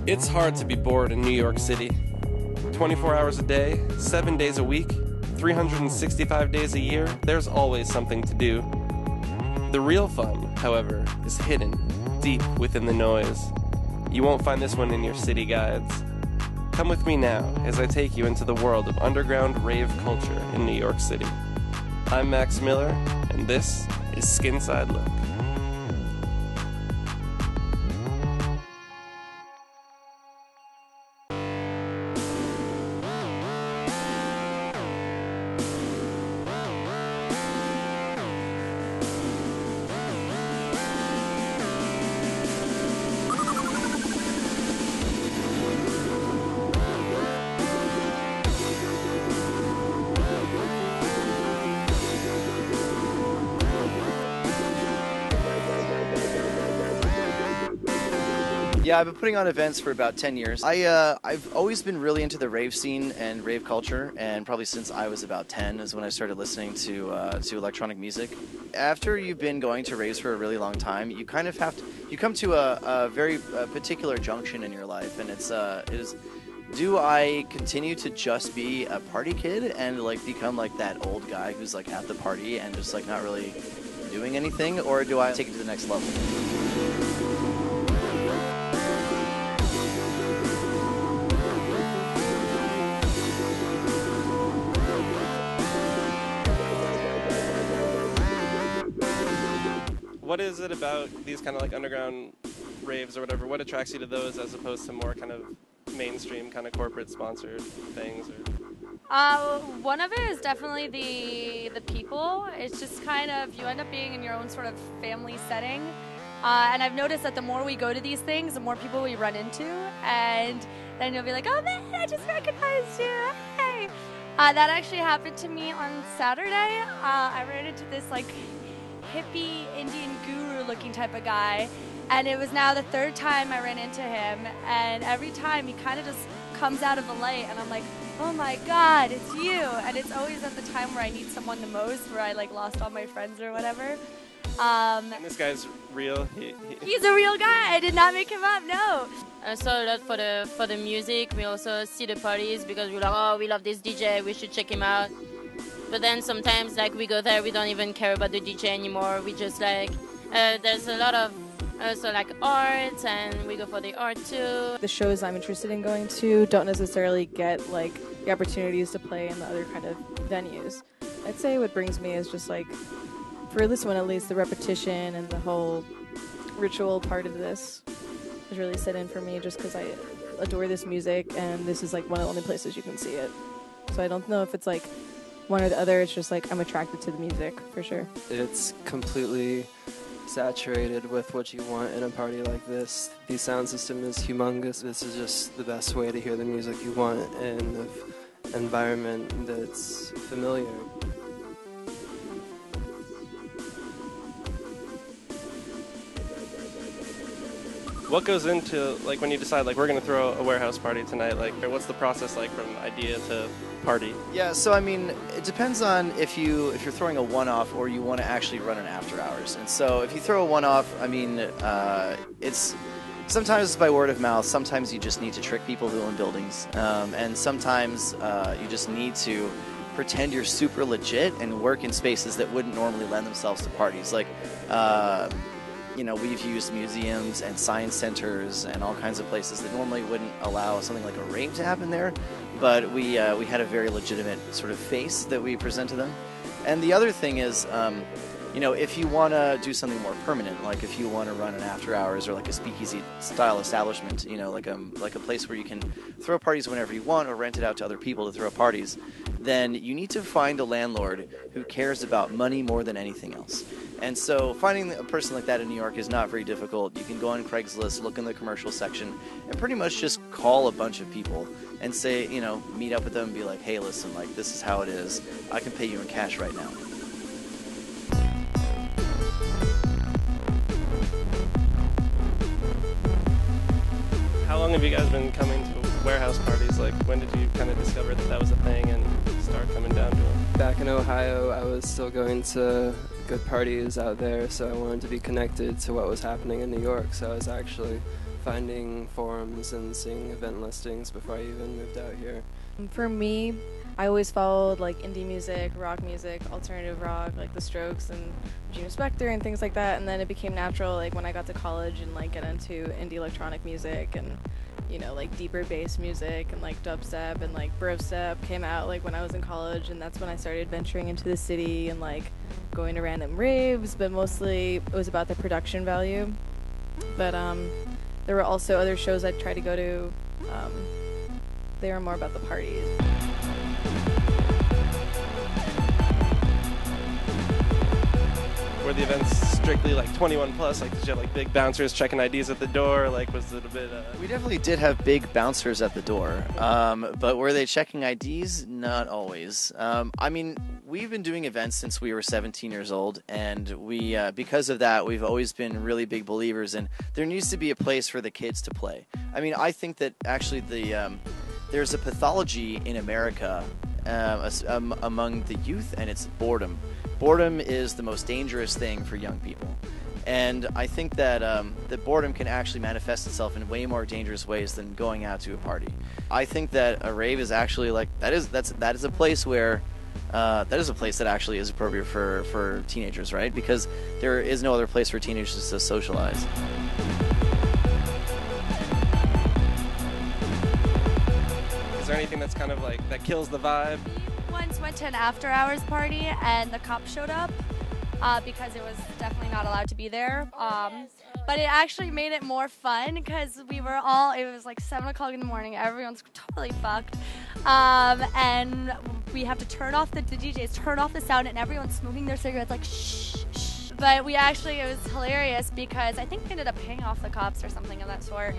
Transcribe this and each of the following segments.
It's hard to be bored in New York City. 24 hours a day, 7 days a week, 365 days a year, there's always something to do. The real fun, however, is hidden, deep within the noise. You won't find this one in your city guides. Come with me now as I take you into the world of underground rave culture in New York City. I'm Max Miller, and this is Skinside Look. Yeah, I've been putting on events for about 10 years. I've always been really into the rave scene and rave culture, and probably since I was about 10 is when I started listening to electronic music. After you've been going to raves for a really long time, you kind of have to, you come to a very particular junction in your life, and it is, do I continue to just be a party kid and like become like that old guy who's like at the party and just like not really doing anything, or do I take it to the next level? What is it about these kind of like underground raves or whatever? What attracts you to those as opposed to more kind of mainstream kind of corporate sponsored things? One of it is definitely the people. It's just kind of, you end up being in your own sort of family setting. And I've noticed that the more we go to these things, the more people we run into. And then you'll be like, oh man, I just recognized you. Hey. That actually happened to me on Saturday. I ran into this like hippie Indian guru looking type of guy, and it was now the third time I ran into him, and every time he kind of just comes out of the light and I'm like, oh my god, it's you. And it's always at the time where I need someone the most, where I like lost all my friends or whatever. And this guy's real? He's a real guy. I did not make him up, no. I saw a lot for the music. We also see the parties because we're like, oh, we love this DJ, we should check him out. But then sometimes, like, we go there, we don't even care about the DJ anymore. We just, like, there's a lot of also, like, art, and we go for the art, too. The shows I'm interested in going to don't necessarily get, like, the opportunities to play in the other kind of venues. I'd say what brings me is just, like, for this one at least, the repetition and the whole ritual part of this has really set in for me just because I adore this music, and this is, like, one of the only places you can see it. So I don't know if it's, like, one or the other. It's just like I'm attracted to the music for sure. It's completely saturated with what you want in a party like this. The sound system is humongous. This is just the best way to hear the music you want in an environment that's familiar. What goes into, like, when you decide, like, we're going to throw a warehouse party tonight? Like, what's the process like from idea to party? Yeah, so I mean, it depends on if you're throwing a one-off or you want to actually run an after hours. And so if you throw a one-off, I mean, it's sometimes it's by word of mouth. Sometimes you just need to trick people who own buildings, and sometimes you just need to pretend you're super legit and work in spaces that wouldn't normally lend themselves to parties, like. You know, we've used museums and science centers and all kinds of places that normally wouldn't allow something like a rave to happen there, but we had a very legitimate sort of face that we present to them. And the other thing is, you know, if you want to do something more permanent, like if you want to run an after hours or like a speakeasy style establishment, you know, like a place where you can throw parties whenever you want or rent it out to other people to throw parties, then you need to find a landlord who cares about money more than anything else. And so finding a person like that in New York is not very difficult. You can go on Craigslist, look in the commercial section, and pretty much just call a bunch of people and say, you know, meet up with them and be like, hey, listen, like, this is how it is. I can pay you in cash right now. How long have you guys been coming to warehouse parties? Like, when did you kind of discover that that was a thing and start coming down to it? Back in Ohio, I was still going to good parties out there, so I wanted to be connected to what was happening in New York. So I was actually finding forums and seeing event listings before I even moved out here. For me, I always followed like indie music, rock music, alternative rock, like The Strokes and Gina Spector and things like that. And then it became natural, like when I got to college and like get into indie electronic music and, you know, like deeper bass music and like dubstep and like browstep came out like when I was in college, and that's when I started venturing into the city and like going to random raves. But mostly it was about the production value. But there were also other shows I'd try to go to. They were more about the parties. Were the events strictly like 21 plus? Like, did you have like big bouncers checking IDs at the door? Like, was it a bit? We definitely did have big bouncers at the door, but were they checking IDs? Not always. I mean, we've been doing events since we were 17 years old, and we, because of that, we've always been really big believers in there needs to be a place for the kids to play. I mean, I think that actually there's a pathology in America among the youth, and it's boredom. Boredom is the most dangerous thing for young people. And I think that that boredom can actually manifest itself in way more dangerous ways than going out to a party. I think that a rave is actually like that is a place where that is a place that actually is appropriate for teenagers, right? Because there is no other place for teenagers to socialize. Is there anything that's kind of like that kills the vibe? We once went to an after-hours party and the cops showed up because it was definitely not allowed to be there. But it actually made it more fun because we were all, it was like 7 o'clock in the morning, everyone's totally fucked. And we have to turn off the DJs, turn off the sound, and everyone's smoking their cigarettes like shh, shh. But we actually, it was hilarious because I think we ended up paying off the cops or something of that sort.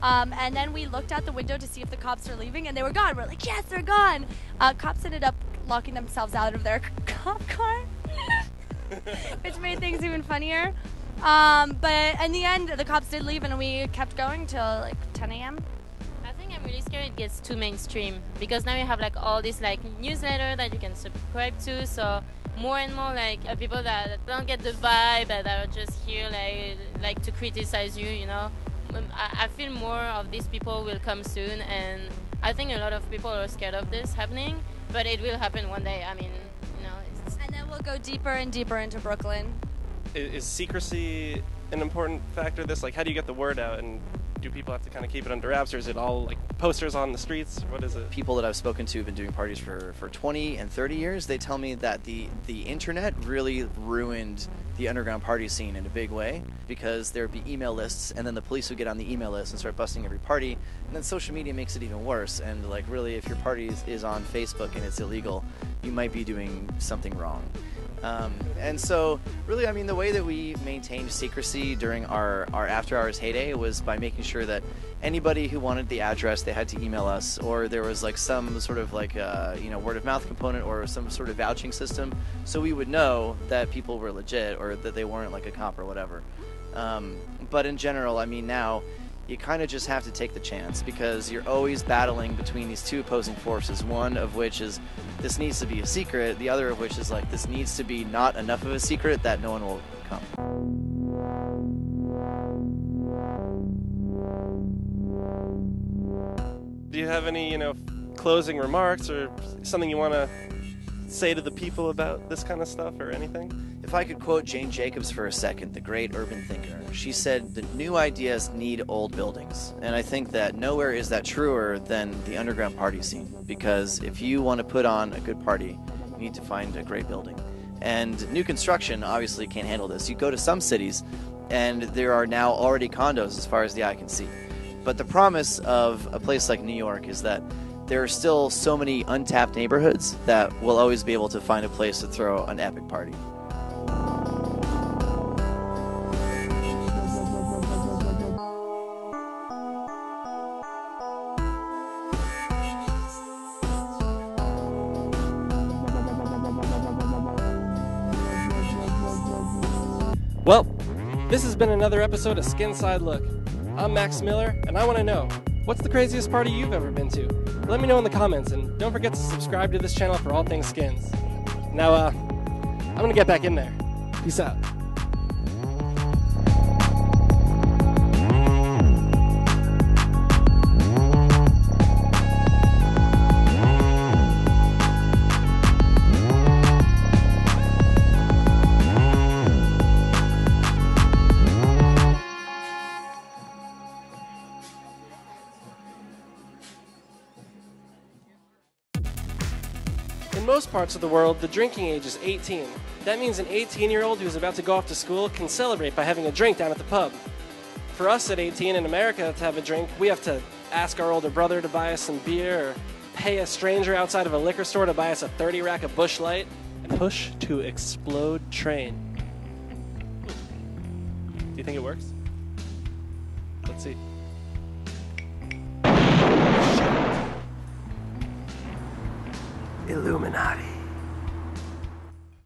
And then we looked out the window to see if the cops were leaving, and they were gone. We're like, yes, they're gone. Cops ended up locking themselves out of their cop car, which made things even funnier. But in the end, the cops did leave, and we kept going till like 10 a.m. I think I'm really scared it gets too mainstream because now you have like all this like newsletter that you can subscribe to, so more and more like people that don't get the vibe, that are just here like to criticize you, you know. I feel more of these people will come soon, and I think a lot of people are scared of this happening, but it will happen one day. I mean, you know. And then we'll go deeper and deeper into Brooklyn. Is secrecy an important factor? This, like, how do you get the word out, and do people have to kind of keep it under wraps, or is it all like posters on the streets? What is it? People that I've spoken to have been doing parties for 20 and 30 years. They tell me that the internet really ruined the underground party scene in a big way, because there would be email lists, and then the police would get on the email list and start busting every party, and then social media makes it even worse. And like, really, if your party is on Facebook and it's illegal, you might be doing something wrong. And so really, I mean, the way that we maintained secrecy during our after hours heyday was by making sure that anybody who wanted the address, they had to email us, or there was like some sort of like word of mouth component or some sort of vouching system, so we would know that people were legit or that they weren't like a cop or whatever. But in general, I mean, now you kind of just have to take the chance, because you're always battling between these two opposing forces, one of which is this needs to be a secret, the other of which is like this needs to be not enough of a secret that no one will come. Do you have any, closing remarks or something you want to say to the people about this kind of stuff or anything? If I could quote Jane Jacobs for a second, the great urban thinker, she said that new ideas need old buildings. And I think that nowhere is that truer than the underground party scene, because if you want to put on a good party, you need to find a great building. And new construction obviously can't handle this. You go to some cities, and there are now already condos as far as the eye can see. But the promise of a place like New York is that there are still so many untapped neighborhoods that we'll always be able to find a place to throw an epic party. Well, this has been another episode of Skinside Look. I'm Max Miller, and I want to know, what's the craziest party you've ever been to? Let me know in the comments, and don't forget to subscribe to this channel for all things skins. Now, I'm gonna get back in there. Peace out. In most parts of the world, the drinking age is 18. That means an 18-year-old who's about to go off to school can celebrate by having a drink down at the pub. For us at 18 in America to have a drink, we have to ask our older brother to buy us some beer or pay a stranger outside of a liquor store to buy us a 30 rack of Busch Light and push to explode train. Do you think it works? Let's see. Illuminati.